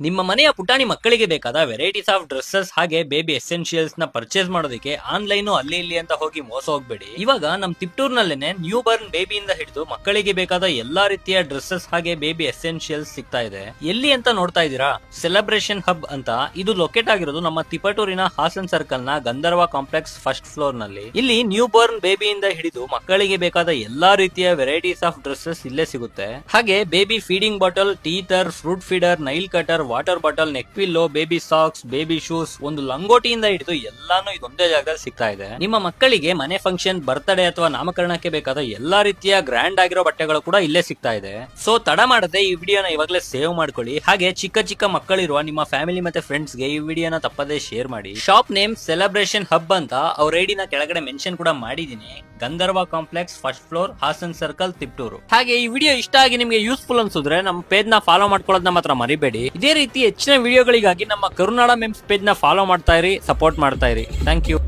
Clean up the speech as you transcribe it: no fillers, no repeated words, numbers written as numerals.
ನಿಮ್ಮ ಮನೆಯ ಪುಟಾಣಿ ಮಕ್ಕಳಿಗೆ ಬೇಕಾದ ವೆರೈಟೀಸ್ ಆಫ್ ಡ್ರೆಸ್ಸಸ್ ಹಾಗೆ ಬೇಬಿ ಎಸೆನ್ಷಿಯಲ್ಸ್ ನ ಪರ್ಚೇಸ್ ಮಾಡೋದಕ್ಕೆ ಆನ್ಲೈನ್ ಅಲ್ಲಿ ಇಲ್ಲಿ ಅಂತ ಹೋಗಿ ಮೋಸ ಹೋಗ್ಬೇಡಿ. ಇವಾಗ ನಮ್ ತಿಪ್ಟೂರ್ನಲ್ಲೇನೆ ನ್ಯೂ ಬರ್ನ್ ಬೇಬಿಯಿಂದ ಹಿಡಿದು ಮಕ್ಕಳಿಗೆ ಬೇಕಾದ ಎಲ್ಲಾ ರೀತಿಯ ಡ್ರೆಸ್ಸಸ್ ಹಾಗೆ ಬೇಬಿ ಎಸೆನ್ಷಿಯಲ್ಸ್ ಸಿಗ್ತಾ ಇದೆ. ಎಲ್ಲಿ ಅಂತ ನೋಡ್ತಾ ಇದೀರಾ? ಸೆಲೆಬ್ರೇಷನ್ ಹಬ್ ಅಂತ. ಇದು ಲೊಕೇಟ್ ಆಗಿರೋದು ನಮ್ಮ ತಿಪಟೂರಿನ ಹಾಸನ್ ಸರ್ಕಲ್ ನ ಗಂಧರ್ವ ಕಾಂಪ್ಲೆಕ್ಸ್ ಫಸ್ಟ್ ಫ್ಲೋರ್ ನಲ್ಲಿ. ಇಲ್ಲಿ ನ್ಯೂ ಬರ್ನ್ ಬೇಬಿಯಿಂದ ಹಿಡಿದು ಮಕ್ಕಳಿಗೆ ಬೇಕಾದ ಎಲ್ಲಾ ರೀತಿಯ ವೆರೈಟೀಸ್ ಆಫ್ ಡ್ರೆಸ್ಸಸ್ ಇಲ್ಲೇ ಸಿಗುತ್ತೆ. ಹಾಗೆ baby feeding bottle, teether, fruit feeder, nail cutter, water bottle, neck pillow, baby socks, baby shoes, ಒಂದು ಲಂಗೋಟಿಯಿಂದ ಹಿಡಿದು ಎಲ್ಲಾನು ಇದೊಂದೇ ಜಾಗದಲ್ಲಿ ಸಿಗ್ತಾ ಇದೆ. ನಿಮ್ಮ ಮಕ್ಕಳಿಗೆ ಮನೆ ಫಂಕ್ಷನ್, ಬರ್ತ್ಡೇ ಅಥವಾ ನಾಮಕರಣಕ್ಕೆ ಬೇಕಾದ ಎಲ್ಲಾ ರೀತಿಯ ಗ್ರ್ಯಾಂಡ್ ಆಗಿರೋ ಬಟ್ಟೆಗಳು ಕೂಡ ಇಲ್ಲೇ ಸಿಗ್ತಾ ಇದೆ. ಸೊ ತಡ ಮಾಡದೆ ಈ ವಿಡಿಯೋನ ಇವಾಗಲೇ ಸೇವ್ ಮಾಡ್ಕೊಳ್ಳಿ. ಹಾಗೆ ಚಿಕ್ಕ ಚಿಕ್ಕ ಮಕ್ಕಳಿರುವ ನಿಮ್ಮ ಫ್ಯಾಮಿಲಿ ಮತ್ತೆ ಫ್ರೆಂಡ್ಸ್ ಗೆ ಈ ವಿಡಿಯೋನ ತಪ್ಪದೇ ಶೇರ್ ಮಾಡಿ. ಶಾಪ್ ನೇಮ್ ಸೆಲೆಬ್ರೇಷನ್ ಹಬ್ ಅಂತ ಅವ್ರ ಐಡಿನ ಕೆಳಗಡೆ ಮೆನ್ಷನ್ ಕೂಡ ಮಾಡಿದೀನಿ. Gandharva complex first floor, Hassan circle, Tiptur. ಹಾಗೆ ಈ ವಿಡಿಯೋ ಇಷ್ಟ ಆಗಿ ನಿಮಗೆ ಯೂಸ್ಫುಲ್ ಅನ್ಸಿದ್ರೆ ನಮ್ಮ ಪೇಜ್ ನ ಫಾಲೋ ಮಾಡ್ಕೊಳ್ಳೋದನ್ನ ಮಾತ್ರ ಮರಿಬೇಡಿ. ಇದೇ ರೀತಿ ಹೆಚ್ಚಿನ ವಿಡಿಯೋಗಳಿಗಾಗಿ ನಮ್ಮ ಕರುನಾಡ ಮೆಮ್ಸ್ ಪೇಜ್ ನ ಫಾಲೋ ಮಾಡ್ತಾ ಇರಿ, ಸಪೋರ್ಟ್ ಮಾಡ್ತಾ ಇರಿ. Thank you.